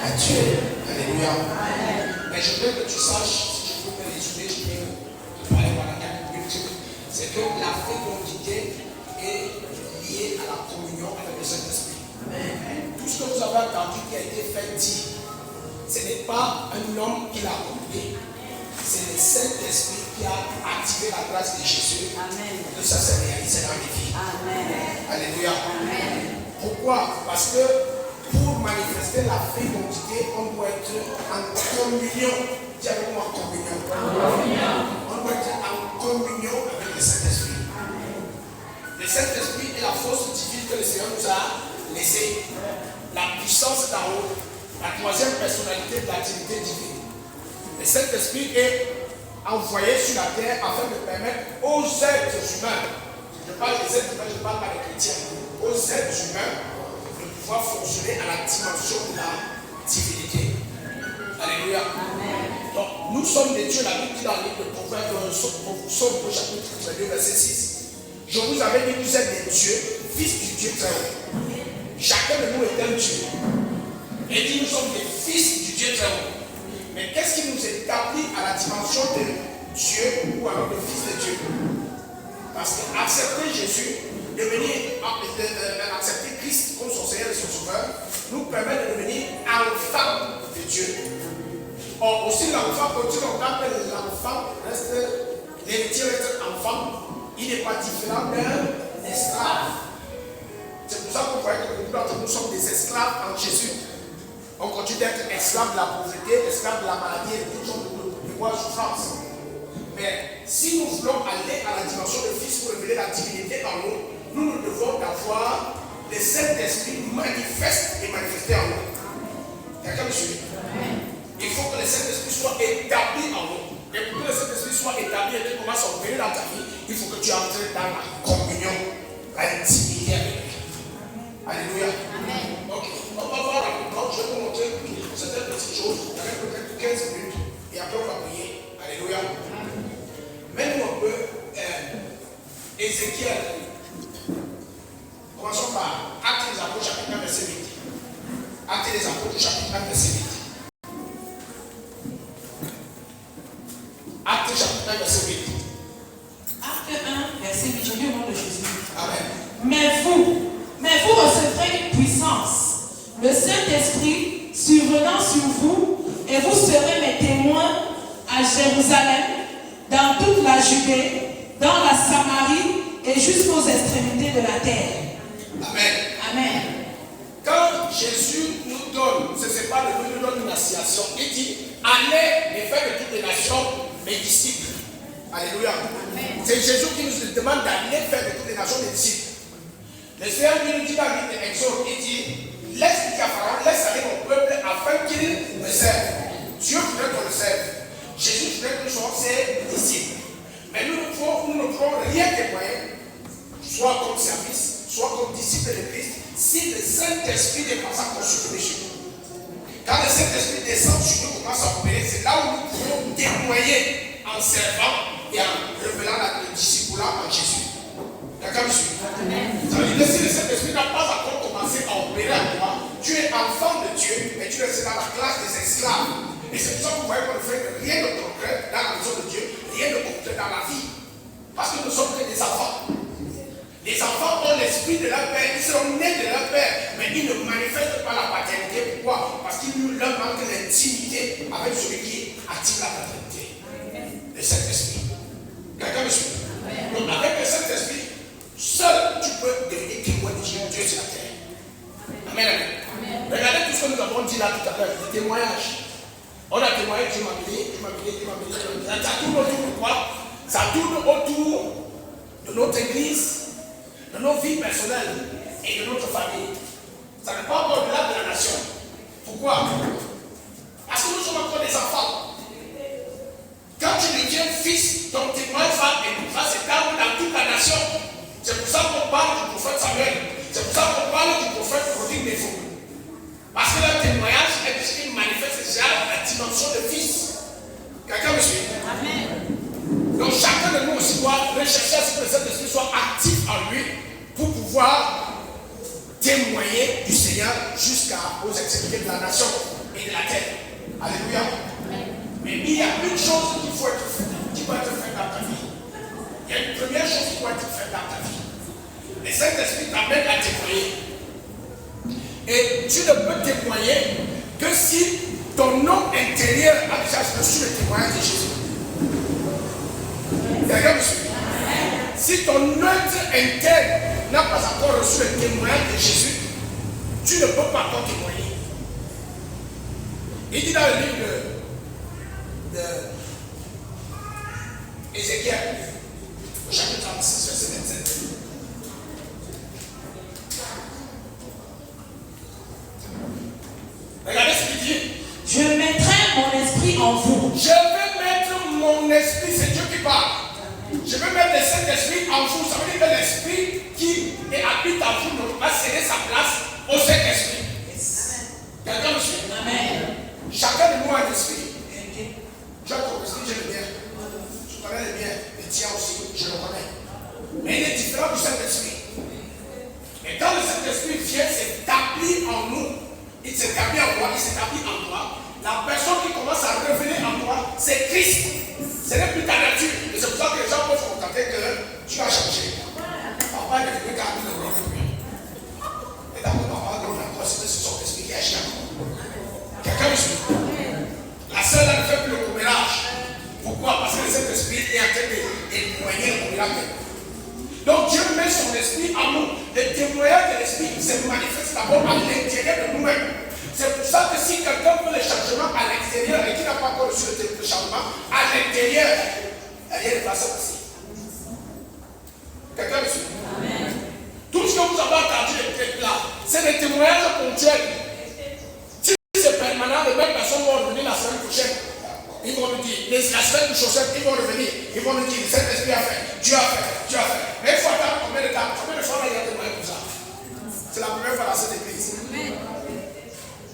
à Dieu. Alléluia. Mais je veux que tu saches, si je peux me résumer, je peux te parler pendant quelques minutes, c'est que la fécondité est liée à la communion avec le Saint-Esprit. Tout ce que vous avez entendu qui a été fait dit, ce n'est pas un homme qui l'a accompli. C'est le Saint-Esprit qui a activé la grâce de Jésus. Amen. Que ça s'est réalisé dans les vies. Amen. Alléluia. Amen. Pourquoi? Parce que pour manifester la fécondité, on doit être en communion. Dis avec moi communion. On doit être en communion avec le Saint-Esprit. Le Saint-Esprit est la force divine que le Seigneur nous a laissée. La puissance d'en haut. La troisième personnalité de la Trinité divine. Le Saint-Esprit est envoyé sur la terre afin de permettre aux êtres humains, je parle des êtres humains, je ne parle pas des chrétiens, aux êtres humains de pouvoir fonctionner à la dimension de la divinité. Alléluia. Amen. Donc, nous sommes des dieux. La Bible dit dans le livre de Proverbes, Psaume au chapitre 32, verset 6. Je vous avais dit que vous êtes des dieux, fils du Dieu très haut. Chacun de nous est un Dieu. Et dit, nous sommes des fils du Dieu très haut. Mais qu'est-ce qui nous établit à la dimension de Dieu ou alors de fils de Dieu? Parce qu'accepter Jésus, accepter Christ comme son Seigneur et son Sauveur, nous permet de devenir enfant de Dieu. Or, aussi l'enfant, quand on appelle l'enfant, l'héritier reste enfant, il n'est pas différent d'un esclave. C'est pour ça qu'on voit que nous sommes des esclaves en Jésus. On continue d'être esclave de la pauvreté, esclave de la maladie et de toutes sortes de voies de souffrance. Mais si nous voulons aller à la dimension de Fils pour révéler la divinité en nous, nous devons avoir le Saint-Esprit manifeste et manifesté en nous. Quelqu'un me suit? Il faut que le Saint-Esprit soit établi en nous. Et pour que le Saint-Esprit soit établi et qu'il commence à opérer dans ta vie, il faut que tu entres dans la communion, l'intimité avec lui. Alléluia. Amen. Ok, on va voir rapidement, je vais vous montrer certaines petites choses, avec peut-être 15 minutes, et après on va prier. Alléluia. Mets-nous un peu Ézéchiel. Commençons par Actes des Apôtres, chapitre 1, verset 8. Actes des Apôtres, chapitre 1, verset 8. Actes chapitre 1, verset 8. Acte 1, verset 8, je lis au nom de Jésus. Amen. Mais vous recevrez une puissance, le Saint-Esprit survenant sur vous, et vous serez mes témoins à Jérusalem, dans toute la Judée, dans la Samarie et jusqu'aux extrémités de la terre. Amen. Amen. Quand Jésus nous donne, ce n'est pas de nous donne une assignation, il dit allez et faites de toutes les nations mes disciples. Alléluia. Amen. C'est Jésus qui nous demande d'aller faire de toutes les nations des disciples. Le Seigneur nous dit dans le livre d'Exode, il dit laisse Pharaon, laisse aller mon peuple afin qu'il me serve. Dieu voudrait qu'on le serve. Jésus voudrait que nous soyons ses disciples. Mais nous ne pouvons rien témoigner, soit comme service, soit comme disciple de Christ, si le Saint-Esprit n'est pas à construire chez nous. Quand le Saint-Esprit descend sur nous, commence à opérer, c'est là où nous pouvons témoigner en servant et en révélant le discipulat en Jésus. Quelqu'un me suit? Ça veut dire que si le Saint-Esprit n'a pas encore commencé à opérer en toi, tu es enfant de Dieu, mais tu es dans la classe des esclaves. Et c'est pour ça que vous voyez qu'on ne fait rien de concret dans la maison de Dieu, rien de concret dans la vie. Parce que nous sommes que des enfants. Les enfants ont l'esprit de leur père, ils sont nés de leur père, mais ils ne manifestent pas la paternité. Pourquoi? Parce qu'il leur manque l'intimité avec celui qui active la paternité. Le Saint-Esprit. Quelqu'un me suit? Donc avec le Saint-Esprit, seul tu peux devenir témoin de Dieu sur la terre. Amen, amen. Regardez tout ce que nous avons dit là tout à l'heure, le témoignage. On a témoigné, Dieu m'a béni. Ça tourne autour de quoi? Ça tourne autour de notre église, de nos vies personnelles et de notre famille. Ça n'est pas encore au-delà de la nation. Pourquoi? Parce que nous sommes encore des enfants. Quand tu deviens fils, ton témoignage va s'étendre dans toute la nation. C'est pour ça qu'on parle du prophète Samuel. C'est pour ça qu'on parle du prophète prodigue des fous. Parce que leur témoignage est ce qui manifeste déjà la dimension de fils. Quelqu'un me suit? Amen. Donc chacun de nous aussi doit rechercher à ce que le Saint-Esprit soit actif en lui pour pouvoir témoigner du Seigneur jusqu'aux extrémités de la nation. et de la terre. Alléluia. Mais il y a une chose qui doit être faite dans ta vie. Il y a une première chose qui doit être faite dans ta vie. Le Saint-Esprit t'amène à témoigner. Et tu ne peux témoigner que si ton homme intérieur a déjà reçu le témoignage de Jésus. Quelqu'un me suit? Si ton être interne n'a pas encore reçu le témoignage de Jésus, tu ne peux pas encore témoigner. Il dit dans le livre de Ézéchiel, au chapitre 36, verset 27. Regardez ce qu'il dit. Je mettrai mon esprit en vous. Je vais mettre mon esprit, c'est Dieu qui parle. Je vais mettre le Saint-Esprit en vous. Ça veut dire que l'esprit qui habite en vous va céder sa place au Saint-Esprit. Quelqu'un me suit? Amen. Chacun de nous a un esprit. Tu as ton esprit, je le mien. Tu connais le mien, le tien aussi, je le connais. Mais il est différent du Saint-Esprit. Et quand le Saint-Esprit vient s'établir en nous, il s'établit en toi, il s'établit en toi. La personne qui commence à revenir en toi, c'est Christ. Ce n'est plus ta nature. Et c'est pour ça que les gens peuvent constater que tu as changé. Papa est devenu garder le rôle de lui. Et d'abord, papa, dans la croix, c'est son esprit qui agit encore. Quelqu'un me suit? La sœur ne fait plus le commérage. Pourquoi? Parce que cet esprit est en train de témoigner le miracle. Donc Dieu met son esprit en nous. Le témoignage de l'esprit se manifeste d'abord à l'intérieur de nous-mêmes. C'est pour ça que si quelqu'un veut le changement à l'extérieur et qui n'a pas encore reçu le changement à l'intérieur, rien ne va se passer. Quelqu'un me suit? Tout ce que vous avez entendu là, c'est des témoignages ponctuels. Si c'est permanent, les mêmes personnes vont revenir la semaine prochaine. Ils vont nous dire, la semaine prochaine, ils vont revenir. Ils vont nous dire, cet esprit a fait, Dieu a fait, Dieu a fait. Mais il faut attendre combien de temps? Combien de fois il y a témoigné comme ça? C'est la première fois dans cette église.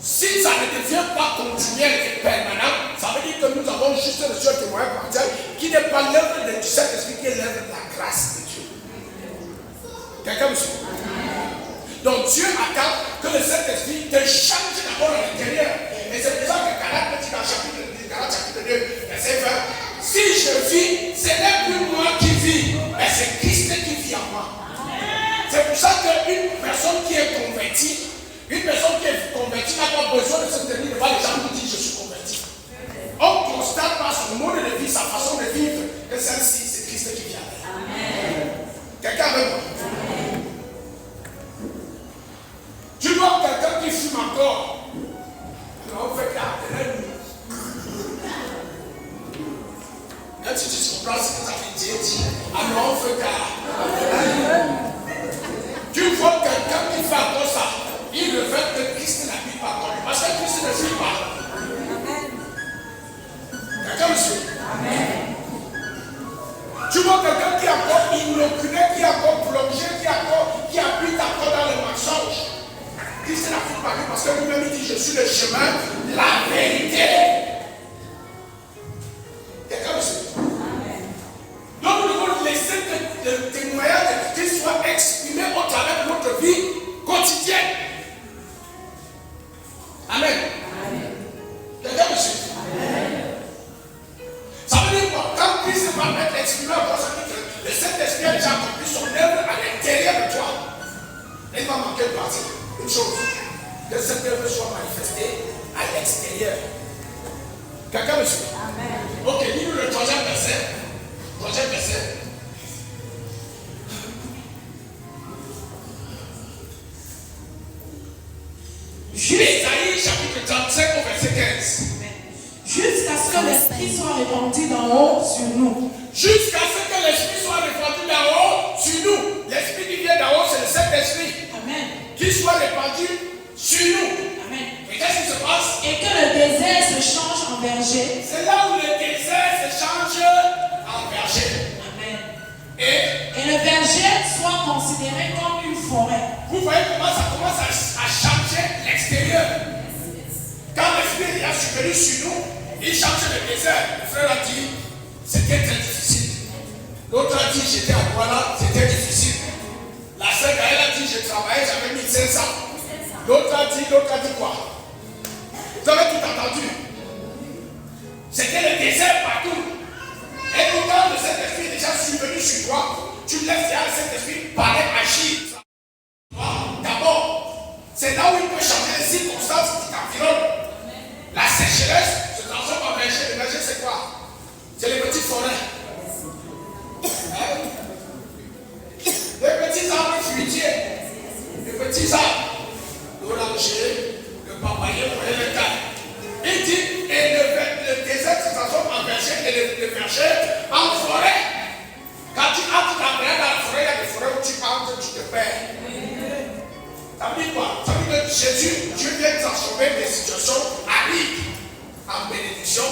Si ça ne devient pas continuel et permanent, ça veut dire que nous avons juste reçu un témoignage partiel qui n'est pas l'œuvre de Saint-Esprit, qui est l'œuvre de la grâce de Dieu. Quelqu'un me suit? Donc Dieu attend que le Saint-Esprit te change d'abord à l'intérieur. Et c'est pour ça que Galates dit dans Galates chapitre 2, verset 20, si je vis, ce n'est plus moi qui vis, mais c'est Christ qui vit en moi. C'est pour ça qu'une personne qui est convertie, une personne qui est convertie n'a pas besoin de se tenir devant les gens qui disent je suis converti. On constate par son mode de vie, sa façon de vivre, que celle-ci, c'est Christ qui vient. Amen. Quelqu'un avec moi? Tu vois quelqu'un qui fume encore. Alors on fait là, quand tu comprends ce que ça veut dire, alors on fait là. Tu vois quelqu'un qui fait encore ça. Il revêt que Christ n'habite pas encore. Parce que Christ ne fuit pas. Quelqu'un me suit? Tu vois quelqu'un qui est encore inoculé, qui est encore plongé, qui habite encore dans le mensonge. Christ n'a fuit pas parce que lui-même il dit je suis le chemin, la vérité. Quelqu'un me suit? Donc nous devons laisser le témoignage de Christ soit exprimé au travers de notre vie quotidienne. Amen. Quelqu'un me suit? Ça veut dire quoi? Quand Christ va mettre exprimé en toi, ça veut dire que le Saint-Esprit a déjà accompli son œuvre à l'intérieur de toi. Et il va manquer de partie. Une chose, que cette œuvre soit manifestée à l'extérieur. Quelqu'un me suit? Amen. Ok, lis-nous le troisième verset. Troisième verset. Isaïe chapitre 35 au verset 15. Jusqu'à ce que l'Esprit soit répandu d'en haut sur nous. Jusqu'à ce que l'Esprit soit répandu d'en haut sur nous. L'Esprit qui vient d'en haut, c'est le Saint-Esprit. Amen. Qui soit répandu sur nous. Amen. Et qu'est-ce qui se passe? Et que le désert se change en verger. C'est là où le désert se change en verger. Amen. Et le verger soit considéré comme une forêt. Vous voyez comment ça commence à changer l'extérieur. Quand l'Esprit a survenu sur nous, il change le désert. Le frère a dit, c'était très difficile. L'autre a dit, j'étais à Douala, c'était difficile. La sœur Gaëlle a dit, je travaillais, j'avais 1500. L'autre a dit quoi? Vous avez tout entendu. C'était le désert partout. Et puis quand le Saint-Esprit est déjà survenu sur toi, tu laisses le Saint-Esprit parler, agir. D'abord, c'est là où il peut changer les circonstances qui t'environnent. La sécheresse se transforme en verger. Le verger, c'est quoi? C'est les petites forêts. Les petits arbres fruitiers. Les petits arbres. L'oranger, le papayer, le thym. Il dit, et le désert se transforme en verger et le verger en forêt. Quand tu entres dans la forêt, il y a des forêts où tu entres, tu te perds. Ça veut dire quoi? Ça veut dire que Jésus, Dieu vient transformer des situations arides en bénédiction.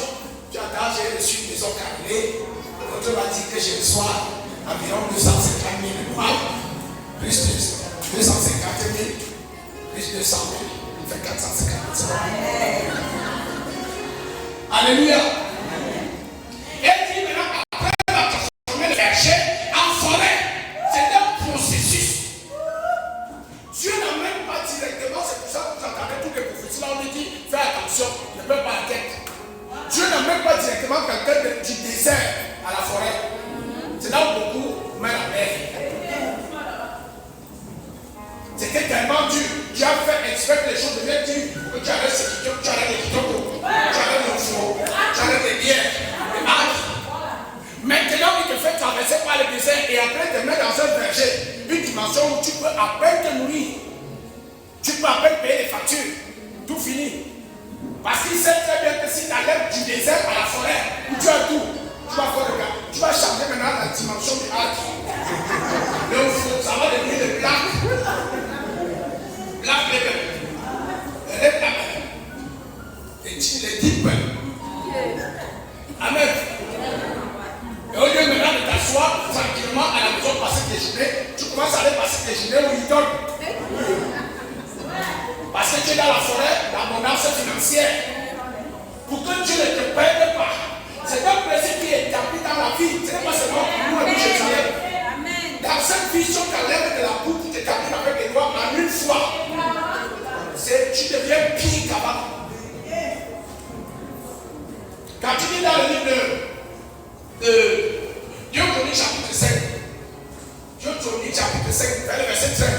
Tu as j'ai reçu une maison carrelée. L'autre m'a dit que je reçois environ 250 000 mois, plus de 250 000, plus de 200 000. Il fait 450 000. Alléluia. Et dit maintenant, après la transformer le verger en forêt, c'est un processus. Dieu n'amène pas directement, c'est pour ça que vous entendez toutes les prophéties là, on dit, fais attention, ne perds pas la tête. Dieu n'amène pas directement quelqu'un du désert à la forêt. C'est là où beaucoup mettent la mer. C'était tellement dur. Dieu a fait exprès que les choses deviennent dures. Que tu arrêtes ce qui tu arrêtes les kitoko, tu arrêtes le four, tu arrêtes les bières, les armes. Maintenant, il te fait traverser par le désert et après te mettre dans un verger, une dimension où tu peux à peine te nourrir. Tu peux à peine payer les factures. Tout fini. Parce qu'il sait très bien que si tu allais du désert à la forêt, où tu as tout, tu vas changer maintenant la dimension du arc. Le four, ça va devenir le black. Black label. Le red label. Les deep. Amen. Et au lieu maintenant de t'asseoir tranquillement à la maison passer tes journées, tu commences à aller passer tes journées où ils donnent. Parce que tu es dans la forêt, l'abondance financière. Pour que Dieu ne te perde pas. C'est un principe qui est établi dans la vie. Ce n'est pas seulement pour nous, Jérusalem. Dans cette vision, ta lèvre de la bouche, tu t'établis avec les doigts en une fois. Tu deviens pire qu'avant. Quand tu lis dans le livre de Deutéronome chapitre 5, Deutéronome chapitre 5, le verset 13.